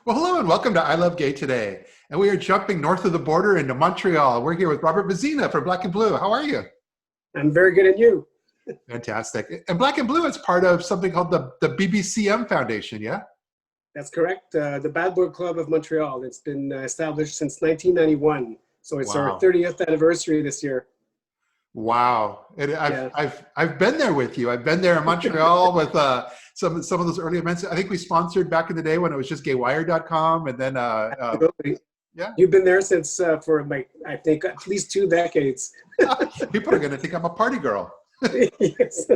Well, hello and welcome to I Love Gay today. And we are jumping north of the border into Montreal. We're here with Robert Vezina from Black and Blue. How are you? I'm very good at you. Fantastic. And Black and Blue is part of something called the BBCM Foundation, yeah? That's correct. The Bad Boy Club of Montreal. It's been established since 1991. So it's our Wow. 30th anniversary this year. Wow. And Yeah. I've been there with you. I've been there in Montreal with some of those early events. I think we sponsored back in the day when it was just gaywire.com, and then Absolutely. yeah. You've been there since for I think at least 2 decades. People are going to think I'm a party girl. Yes.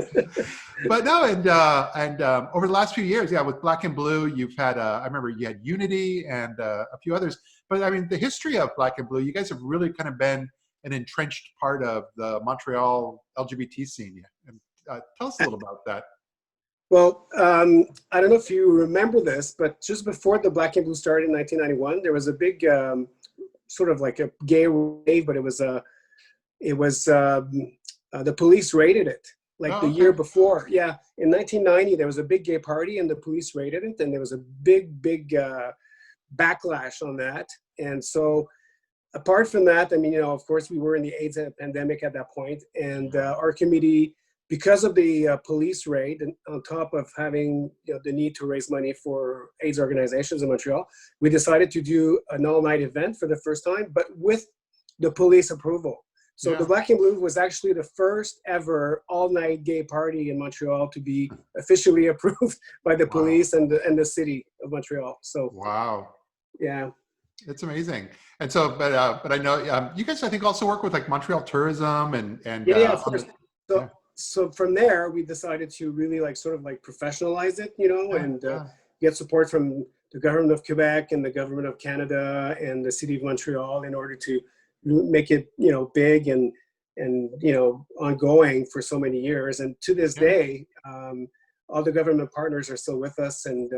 But no, and over the last few years, yeah, with Black and Blue, you've had I remember you had Unity and a few others. But I mean, the history of Black and Blue, you guys have really kind of been an entrenched part of the Montreal LGBT scene. Yeah. And tell us a little about that. Well, I don't know if you remember this, but just before the Black and Blue started in 1991, there was a big sort of like a gay rave, but it was the police raided it like the year before. Yeah, in 1990 there was a big gay party and the police raided it, and there was a big backlash on that. And so apart from that, I mean, of course we were in the AIDS pandemic at that point, and our committee, because of the police raid, and on top of having the need to raise money for AIDS organizations in Montreal, we decided to do an all-night event for the first time, but with the police approval. So the Black and Blue was actually the first ever all-night gay party in Montreal to be officially approved by the police and the city of Montreal. So yeah, it's amazing. And so, but I know you guys, I think, also work with like Montreal tourism and of course. So from there, we decided to really sort of professionalize it, and get support from the government of Quebec and the government of Canada and the city of Montreal in order to make it, big and ongoing for so many years. And to this day, all the government partners are still with us. And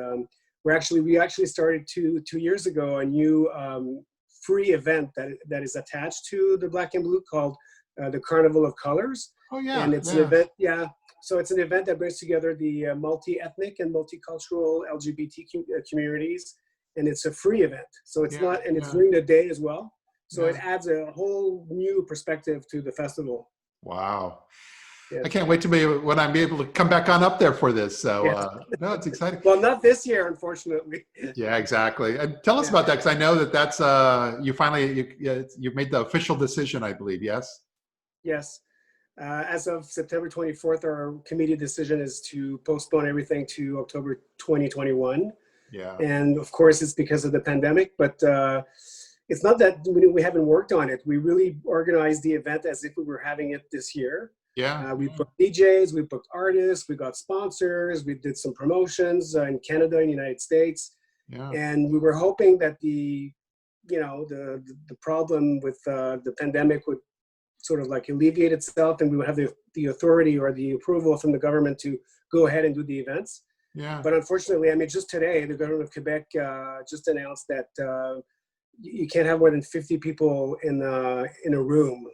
we actually started two years ago a new free event that is attached to the Black and Blue called the Carnival of Colors. Oh yeah. And it's an event, so it's an event that brings together the multi-ethnic and multicultural LGBT communities, and it's a free event. So it's not, and it's during the day as well. So it adds a whole new perspective to the festival. Wow. Yeah. I can't wait to be when I'm able to come back on up there for this. So no, it's exciting. Well, not this year, unfortunately. Yeah, exactly. And tell us about that, because I know that's you've made the official decision, I believe. Yes. Yes. As of September 24th, our committee decision is to postpone everything to October 2021. Yeah. And of course, it's because of the pandemic, but it's not that we haven't worked on it. We really organized the event as if we were having it this year. Yeah. We booked DJs, we booked artists, we got sponsors, we did some promotions in Canada and United States. Yeah. And we were hoping that the problem with the pandemic would sort of alleviate itself, and we would have the authority or the approval from the government to go ahead and do the events. Yeah. But unfortunately, I mean, just today, the government of Quebec just announced that you can't have more than 50 people in a room.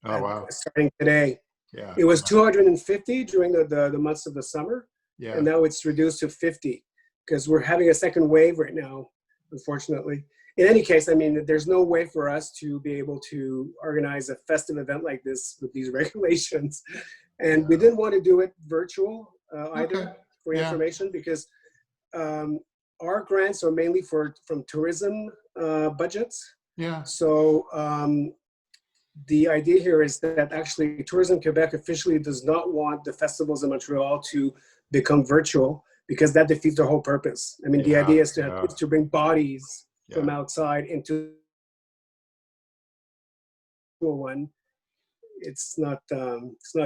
Oh wow! Starting today. Yeah. It was 250 during the months of the summer. Yeah. And now it's reduced to 50 because we're having a second wave right now, unfortunately. In any case, I mean, there's no way for us to be able to organize a festive event like this with these regulations. And we didn't want to do it virtual either for information, because our grants are mainly from tourism budgets. Yeah. So the idea here is that actually Tourism Quebec officially does not want the festivals in Montreal to become virtual, because that defeats the whole purpose. I mean, the idea is to bring bodies from outside into one. It's not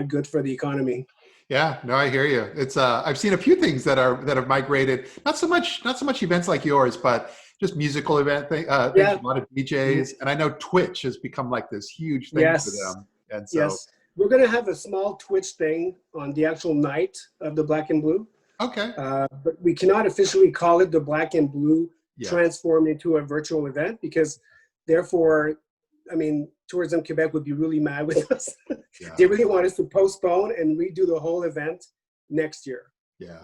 good for the economy. Yeah, no, I hear you. It's I've seen a few things that have migrated. Not so much events like yours, but just musical event thing. A lot of DJs, and I know Twitch has become like this huge thing for them. And so we're gonna have a small Twitch thing on the actual night of the Black and Blue. Okay. But we cannot officially call it the Black and Blue transformed into a virtual event, because therefore, I mean, Tourism Quebec would be really mad with us. They really want us to postpone and redo the whole event next year. Yeah.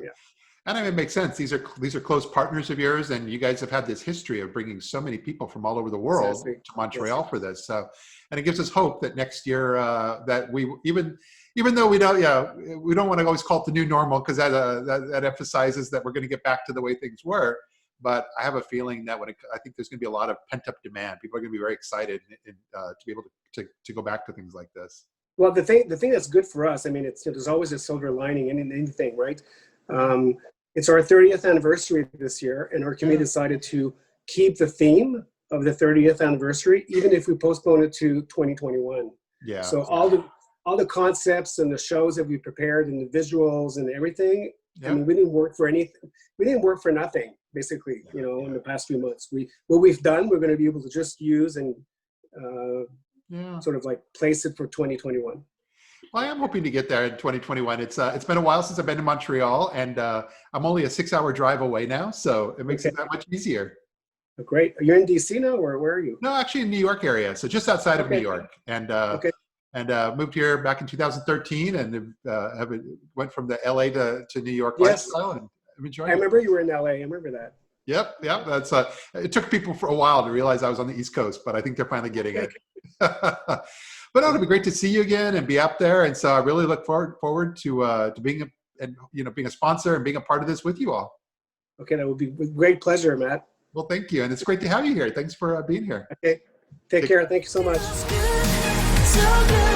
And I mean, it makes sense. These are close partners of yours, and you guys have had this history of bringing so many people from all over the world Exactly. to Montreal for this. So, and it gives us hope that next year that we even though we don't want to always call it the new normal, because that emphasizes that we're going to get back to the way things were. But I have a feeling that I think there's going to be a lot of pent up demand. People are going to be very excited to be able to go back to things like this. Well, the thing that's good for us, I mean, there's always a silver lining in anything, right? It's our 30th anniversary this year, and our committee decided to keep the theme of the 30th anniversary, even if we postpone it to 2021. Yeah. So all the concepts and the shows that we prepared and the visuals and everything, I mean, we didn't work for anything. We didn't work for nothing, basically, in the past few months. What we've done, we're going to be able to just use and sort of like place it for 2021. Well, I am hoping to get there in 2021. It's been a while since I've been to Montreal, and I'm only a 6-hour drive away now, so it makes it that much easier. Great. Are you in DC now, or where are you? No, actually in New York area, so just outside of New York, and moved here back in 2013, and went from the LA to New York lifestyle, and I'm enjoying it. I remember you were in LA. I remember that. Yep. That's it took people for a while to realize I was on the East Coast, but I think they're finally getting it. But it'll be great to see you again and be up there, and so I really look forward to being being a sponsor and being a part of this with you all. Okay, that would be with great pleasure, Matt. Well, thank you, and it's great to have you here. Thanks for being here. Okay, take care. Thank you so much. So good.